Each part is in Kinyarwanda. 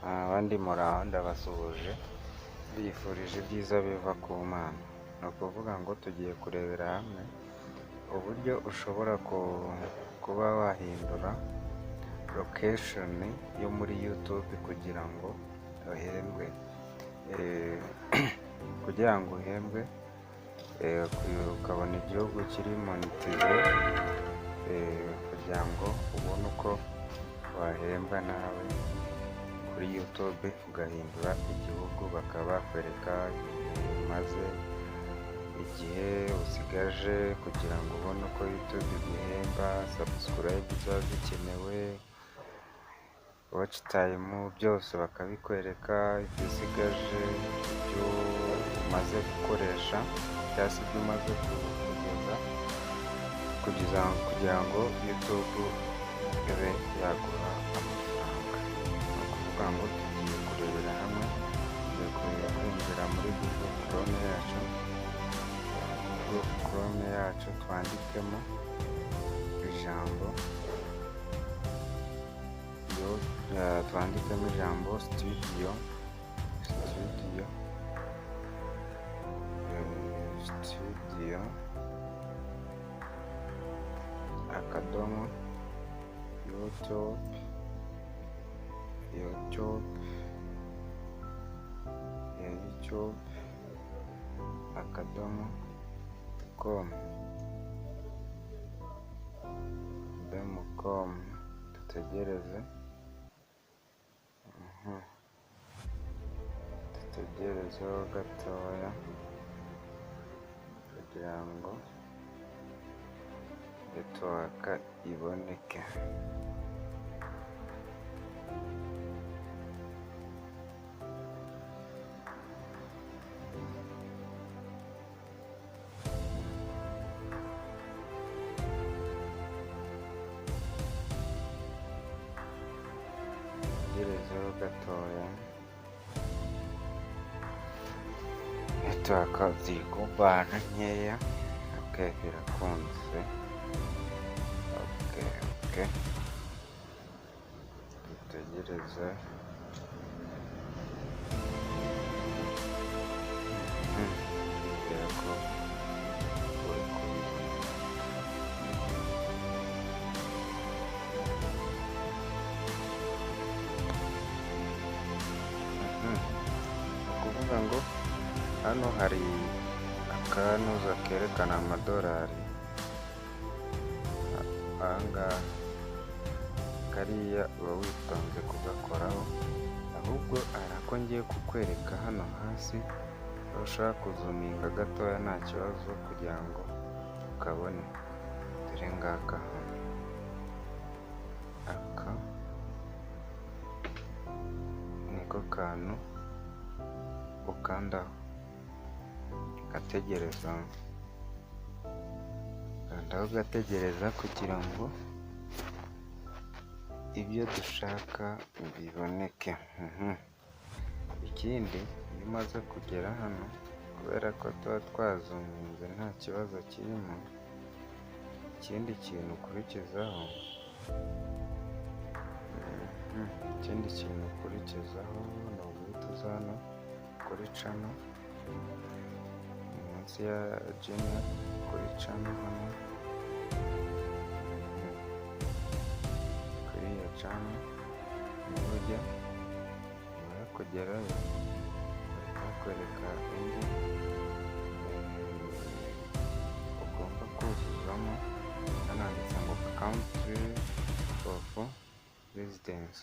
Abandi muraho ndabasuhuje bifurije ibyiza biva ku Mana. Ni ukuvuga ngo tugiye kurebera hamwe uburyo ushobora kuba wahindura lokesheni yo muri YouTube kugira ngo uhembwe. Kugira ngo uhembwe ukabona igihugu kiri monetize, kugira ngo ubone uko wahembwa nawe kuri YouTube ugahindura igihugu, bakaba bakwereka maze igihe usigaje kugira ngo ubone uko YouTube iguhemba, subscribe ziba zikenewe, watch time byose bakabikwereka, ibyo usigaje, ibyo umaze gukoresha cyangwa se ibyo umaze kugeza kugira ngo YouTube ibe yaguha amafaranga. Ni ukuvuga ngo tugiye kurebera hamwe, tugiye kwinjira muri Google Chrome yacu, twandikemo ijambo studio akadomo YouTube akadomo com dutegerezeho gatoya kugira ngo netiwaka iboneke. Tegerezeho gatoya, netiwaka ziri kubana nkeya. Birakunze. Dutegereze. Nizera ko uri kubibona. Ni ukuvuga ngo hano hari akanuza kerekana amadolari. Ahangaha kariya uba witonze kugakoraho, ahubwo hari ako ngiye kukwereka hano hasi, aho ushaka kuzuminga gatoya nta kibazo kugira ngo ukabone. Dore ngaka hano, aka niko kantu ukandaho ugategereza, ugategereza kugira ngo ibyo dushaka biboneke. Ikindi, iyo umaze kugera hano, kubera ko tuba twazuminze nta kibazo kirimo, ikindi kintu ukurikizaho ni uguhita uza hano kuri channel, munsi ya Gmail kuri channel hano, kuri iyo channel niho ujya. Nyuma yo kugerayo bakwereka indi ugomba kuzuzamo. Hano handitse ngo country of residence.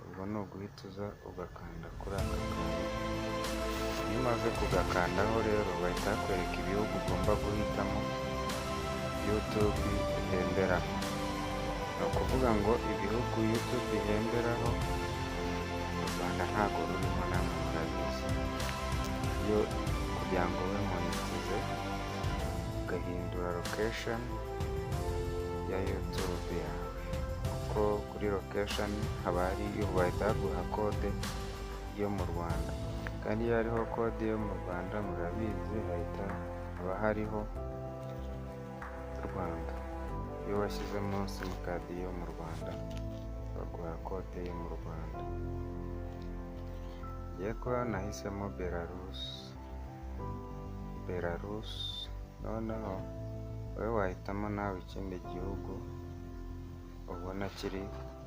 Ubwo ni uguhita uza ugakanda kuri aka kantu. Iyo umaze kugakandaho rero bahita bakwereka ibihugu ugomba guhitamo YouTube ihemberaho. Ni ukuvuga ngo ibihugu YouTube ihemberaho, u Rwanda ntabwo rurimo, namwe murabizi. Iyo kugira ngo ube monetize ugahindura location ya YouTube yawe, kuko kuri location haba hariyo, bahita baguha kode yo mu Rwanda, kandi iyo hariho kode yo mu Rwanda murabizi haba hariho Rwanda. Iyo washyizemo simukadi yo mu Rwanda baguha kode yo mu Rwanda. ngiye kuba nahisemo Belarus, noneho wowe wahitamo nawe ikindi gihugu ubona kiri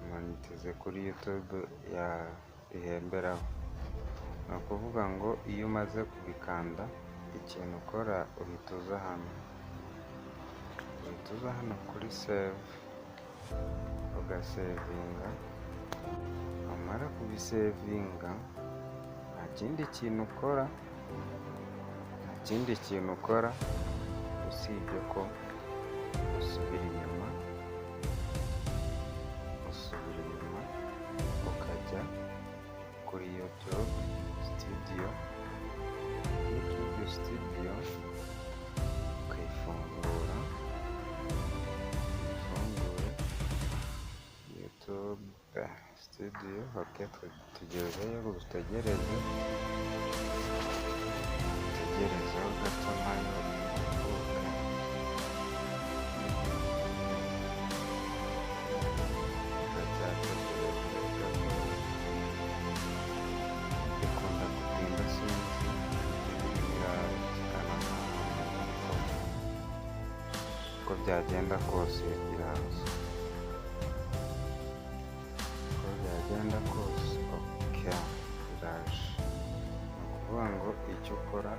monetize kuri YouTube ihemberaho. Ni ukuvuga ngo iyo umaze kubikanda, ikintu ukora uhita uza hano kuri save, ugasevinga. wamara kubisevinga, nta kindi kintu ukora usibye ko usubira inyuma ukajya kuri YouTube Studio, ukayifungura, YouTube Studio. Tugezeyo, dutegerezeho gato nayo ifunguke. Ikunda gutinda sinzi, irazikana uko byagenda kose iraza. Okay, iraje. Ni ukuvuga ngo icyo ukora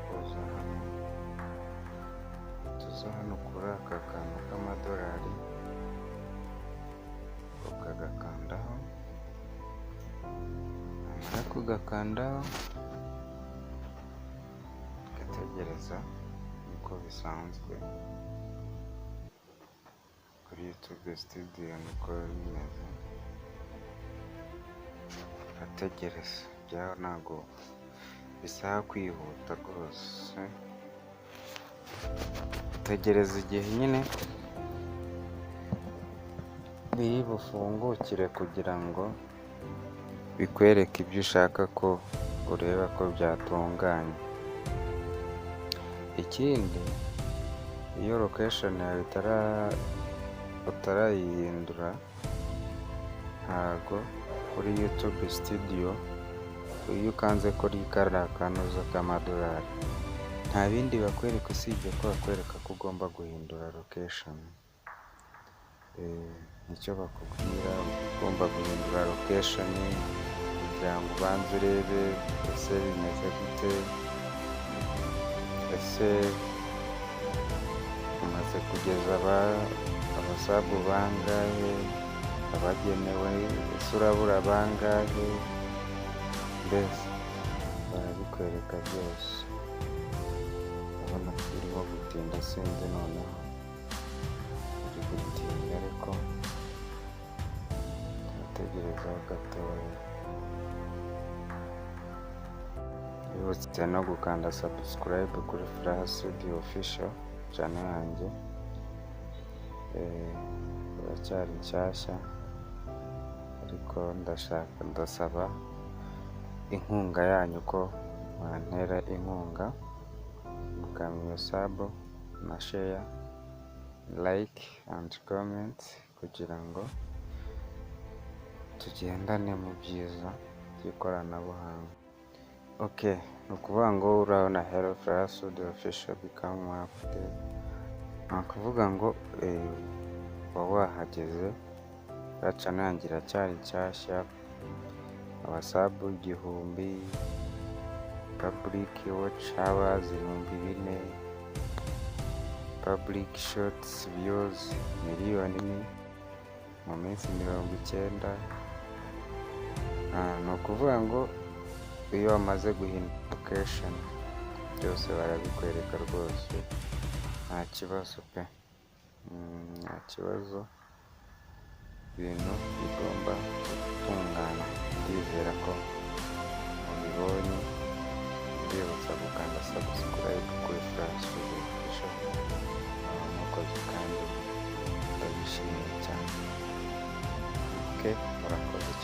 tuza hano kuri aka kantu k'amadolari, ukagakandaho. Wamara kugakandaho ugategereza uko bisanzwe kuri YouTube Studio, niko bimeze. Urategereza, byaho ntago bisaba kwihuta rwose. Utegereza igihe nyine biri bufungukire kugira ngo bikwereke ibyo ushaka ko ureba ko byatunganye. Ikindi, iyo location yawe utarayihindura, ntago kuri YouTube Studio iyo ukanze kuri kariya kanuza k'amadolari, nta bindi bakwereka usibye ko bakwereka ko ugomba guhindura location. Nicyo bakubwira, ugomba guhindura location kugira ngo ubanze urebe ese bimeze gute, ese umaze kugeza abasabu bangahe, abagenewe ese urabura bangahe, mbese barabikwereka byose. Urabona ko irimo gutinda sinzi, noneho iri gutinda ariko turategerezaho gatoya. Wibutse no gukanda subscribe kuri Furaha Studio Official channel yanjye. Iracyari nshyashya ariko ndasaba inkunga yanyu, ko mwantera inkunga mukamenya sub na share, like and comment kugira ngo tugendane mu byiza by'ikoranabuhanga. Okay, ni ukuvuga ngo urabona Hello Furaha Studio Official become more update. Ni ukuvuga ngo uba wahageze, channel yanjye iracyari nshyashya. Abasabu 1000, public watch hours 4000, public shots views 1,000,000 mu minsi 90. Ni ukuvuga ngo iyo wamaze guhindura location byose barabikwereka rwose, nta kibazo pe, nta kibazo. Ibintu bigomba gutungana, ndizera ko mubibonye. Mbibutsa gukanda subscribe kuri Furaha Studio Official, mukoze kandi ndabishimiye cyane. Okay, murakoze.